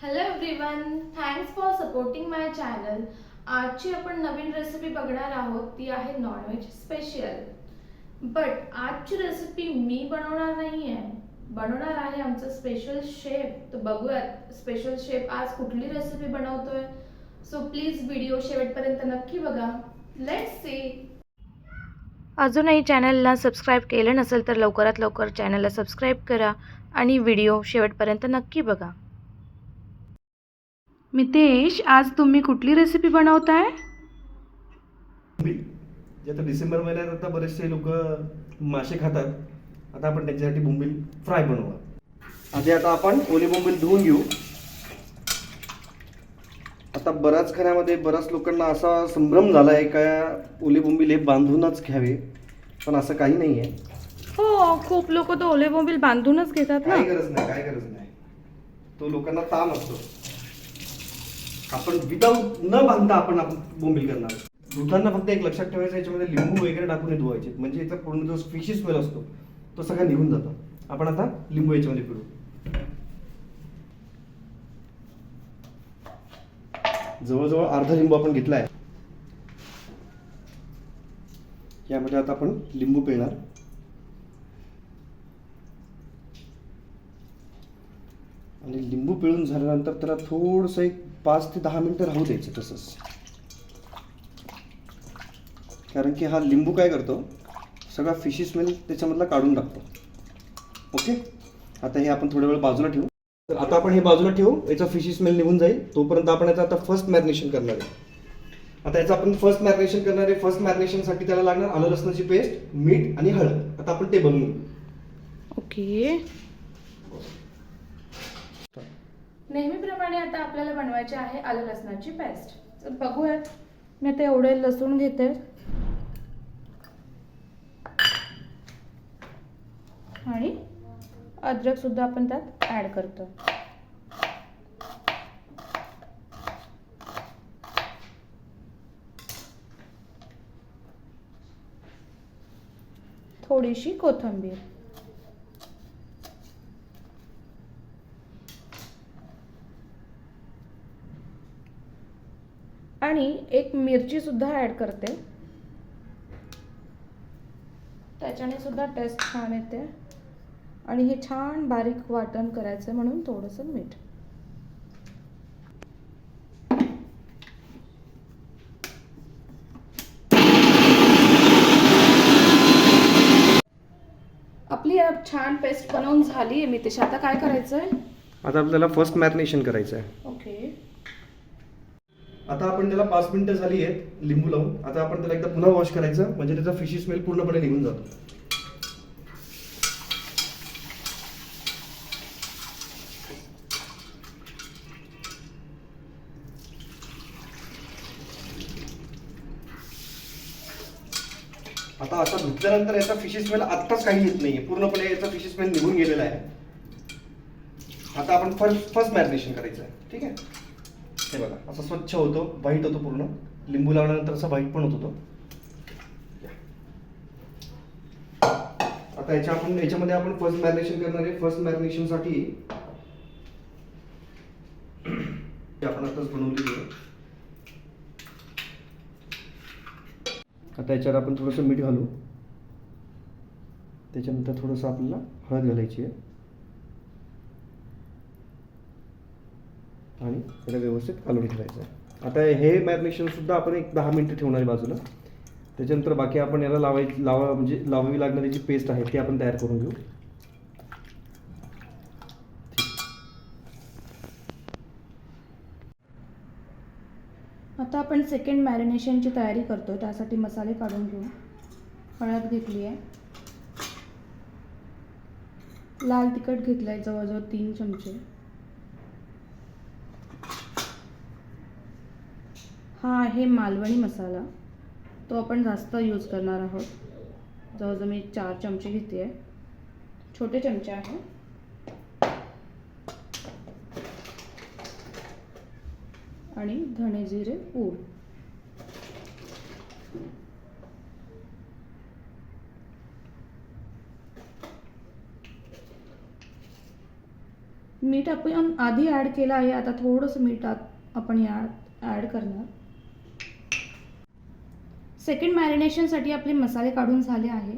Hello everyone, thanks for supporting my channel. आजची आपण नवीन recipe बघणार आहोत, ती आहे नॉनव्हेज स्पेशल. बट आजची रेसिपी मी बनवणार नाही आहे, बनवणार आहे आमचा स्पेशल शेफ. तर बघूयात स्पेशल शेफ आज कुठली रेसिपी बनवतोय. सो प्लीज व्हिडिओ शेवटपर्यंत नक्की बघा. Let's see. अजूनही चॅनलला सबस्क्राईब केलं नसेल तर लवकरात लवकर चॅनलला सबस्क्राईब करा आणि व्हिडिओ शेवटपर्यंत नक्की बघा. मितेश, आज तुम्ही कुठली रेसिपी बनवताय? जे आता डिसेंबर महिन्यात आता बरेचसे लोक मासे खातात. आता आपण त्यांच्यासाठी बोंबील फ्राय बनवू. आधी आता आपण ओले बोंबील धुवून घेऊ. आता बऱ्याच घरामध्ये बऱ्याच लोकांना असा संभ्रम झाला आहे का ओले बोंबील हे बांधूनच घ्यावे, पण असं काही नाही आहे. हो, खूप लोक तो ओले बोंबील बांधूनच घेतात ना. काही गरज नाही, काय गरज नाही. तो लोकांना ताण असतो. आपण विदाऊट न बांधता आपण बोंबील करणार. धुताना फक्त एक लक्षात ठेवायचं, याच्यामध्ये लिंबू वगैरे टाकून धुवायचे, म्हणजे याचा पूर्ण जो फिशी स्मेल असतो तो सगळा निघून जातो. आपण आता लिंबू याच्यामध्ये पिळू. जवळजवळ अर्धा लिंबू आपण घेतला आहे. यामध्ये आता आपण लिंबू पिळणार. आणि लिंबू पिळून झाल्यानंतर त्याला थोडंसं एक 5 ते 10 मिनिटं राहू द्यायचं तसंच. कारण की हा लिंबू काय करतो, सगळा फिशी स्मेल त्याच्यामधला काढून टाकतो. ओके, आता हे आपण थोड्या वेळ बाजूला ठेवू. तर आता आपण हे बाजूला ठेवू, याचा फिशी स्मेल निघून जाईल. तोपर्यंत आपण याचा आता फर्स्ट मॅरिनेशन करणार आहे. आता याचं आपण फर्स्ट मॅरिनेशन करणार आहे. फर्स्ट मॅरिनेशनसाठी त्याला लागणार आलं लसणाची पेस्ट, मीठ आणि हळद. आता आपण ते बनवू. ओके, नेहमीप्रमाणे आता आपल्याला बनवायचे आहे आलं लसणाची पेस्ट. तर बघूयात. मी आता एवढे लसूण घेते आणि अद्रक सुद्धा आपण त्यात ऍड करतो. थोडीशी कोथिंबीर आणि एक मिरची सुद्धा ऍड करते. त्याच्याने सुद्धा टेस्ट छान येते. आणि हे छान बारीक वाटण करायचं, म्हणून थोडंसं मीठ. आपली छान पेस्ट बनवून झाली आहे. मी ते आता काय करायचंय, आता आपल्याला फर्स्ट मॅरिनेशन करायचं आहे. ओके, आता आपण त्याला 5 मिनिटं झाली आहेत लिंबू लावून. आता आपण त्याला एकदा पुन्हा वॉश करायचं, म्हणजे त्याचा फिशी स्मेल पूर्णपणे निघून जातो. आता असा धुतल्यानंतर याचा फिशी स्मेल आत्ताच काही येत नाहीये, पूर्णपणे याचा फिशी स्मेल निघून गेलेला आहे. आता आपण फर्स्ट मॅरिनेशन करायचं आहे. ठीक आहे, हे बघा असं स्वच्छ होतो, व्हाईट होतो पूर्ण. लिंबू लावल्यानंतर असं व्हाईट पण होतो. आता याच्यामध्ये आपण फर्स्ट मॅरिनेशन करणार आहे. फर्स्ट मॅरिनेशनसाठी आपण आताच बनवलेली आहे. आता याच्यावर आपण थोडंसं मीठ घालू. त्याच्यानंतर थोडंसं आपल्याला हळद घालायची आहे आणि त्याला व्यवस्थित कालवून ठेवायचं आहे. आता हे मॅरिनेशन सुद्धा आपण एक 10 मिनिटं ठेवणार आहे बाजूला. त्याच्यानंतर बाकी आपण याला लावावी लागणारी जी पेस्ट आहे ती आपण तयार करून घेऊ. आता आपण सेकंड मॅरिनेशनची तयारी करतो. त्यासाठी मसाले काढून घेऊ. हळद घेतली आहे, लाल तिखट घेतलं आहे जवळजवळ 3 चमचे. हा आहे मालवणी मसाला, तो आपण जास्त यूज करणार आहोत. जवळजवळ मी 4 चमचे घेते आहे, छोटे चमचे आहे. आणि धणे जिरे पूड. मीठ आपण आधी ॲड केलं आहे, आता थोडंसं मीठ आपण यात ॲड करणार. सेकंड मॅरिनेशनसाठी आपले मसाले काढून झाले आहे.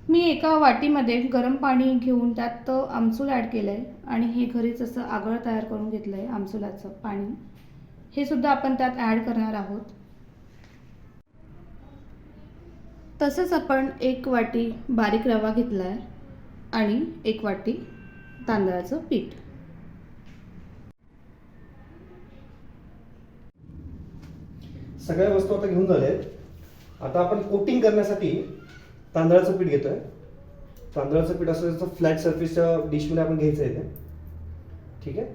मी एका वाटीमध्ये गरम पाणी घेऊन त्यात आमसूल ॲड केलं आहे आणि हे घरीच असं आगळ तयार करून घेतलं आहे आमसुलाचं पाणी. हे सुद्धा आपण त्यात ॲड करणार आहोत. तसंच आपण 1 वाटी बारीक रवा घेतला आहे आणि 1 वाटी तांदळाचं पीठ. सगळ्या वस्तू आता घेऊन झाल्या आहेत. आता आपण कोटिंग करण्यासाठी तांदळाचं पीठ घेतोय. तांदळाचं पीठ असं फ्लॅट सरफेसच्या डिशमध्ये आपण घ्यायचं आहे ते. ठीक आहे.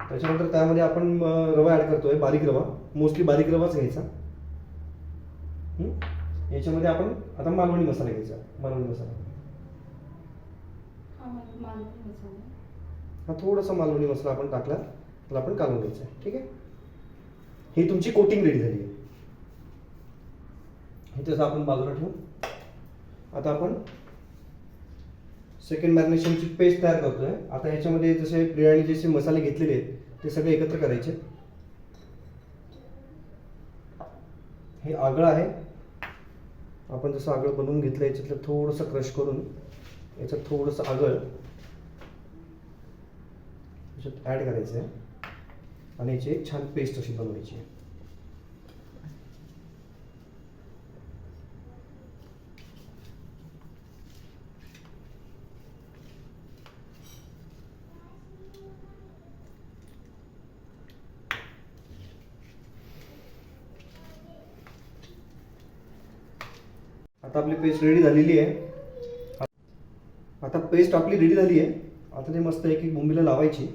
त्याच्यानंतर त्यामध्ये आपण रवा ॲड करतोय, बारीक रवा. मोस्टली बारीक रवाच घ्यायचा. याच्यामध्ये आपण आता मालवणी मसाला घ्यायचा. मालवणी मसाला हा थोडासा मालवणी मसाला आपण टाकला, त्याला आपण कालवून घ्यायचा आहे. ठीक आहे. ही तुमची कोटिंग रेडी झाली आहे. हे त्याचं आपण बाजूला ठेवू. आता आपण सेकंड मॅरिनेशनची पेस्ट तयार करतोय. आता याच्यामध्ये जसे बिर्याणी जसे मसाले घेतलेले आहेत ते सगळे एकत्र करायचे. हे आगळ आहे. आपण जसं आगळ बनवून घेतलं याच्यातलं थोडंसं क्रश करून याच्यात थोडंसं आगळ याच्यात ॲड करायचं आहे आणि याची एक छान पेस्ट अशी बनवायची आहे. आता आपली पेस्ट रेडी झालेली आहे. आता पेस्ट आपली रेडी झाली आहे. आता ते मस्त एक एक बोंबीला लावायची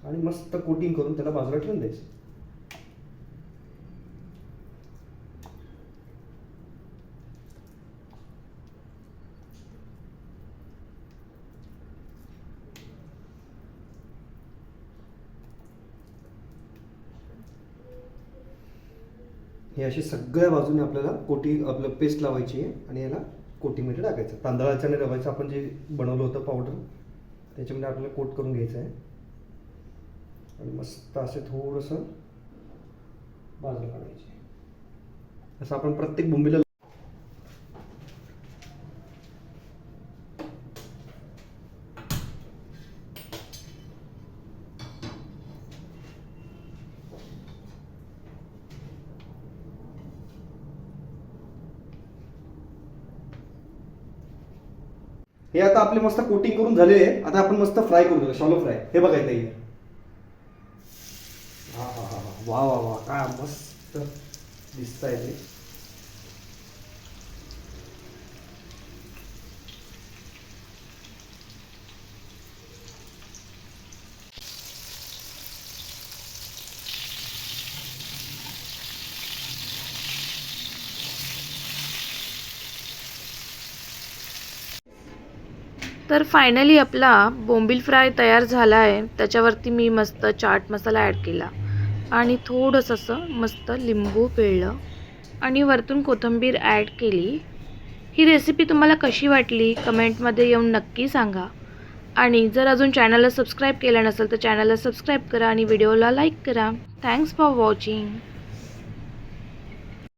आणि मस्त कोटिंग करून त्याला बाजूला ठेवून द्यायचं. हे अशी सगळ्या बाजूने आपल्याला आपलं पेस्ट लावायची आहे आणि याला कोटिंगमध्ये टाकायचं. तांदळाचं आणि रव्याचं आपण जे बनवलं होतं पावडर त्याच्यामध्ये आपल्याला कोट करून घ्यायचं आहे आणि मस्त असे थोडंसं बाजूला काढायचे. असं आपण प्रत्येक बोंबीला हे आता आपले मस्त कोटिंग करून झालेले आहे. आता आपण मस्त फ्राय करू, शॅलो फ्राय. हे बघायचं आहे. हा हा हा वा वा वा काय मस्त दिसत आहे ते. तर फायनली आपला बोंबील फ्राय तयार झाला आहे. त्याच्यावरती मी मस्त चाट मसाला ॲड केला आणि थोडंसं असं मस्त लिंबू पिळलं आणि वरतून कोथिंबीर ॲड केली. ही रेसिपी तुम्हाला कशी वाटली कमेंटमध्ये येऊन नक्की सांगा. आणि जर अजून चॅनलला सबस्क्राईब केलं नसेल तर चॅनलला सबस्क्राईब करा आणि व्हिडिओला लाईक करा. Thanks for watching.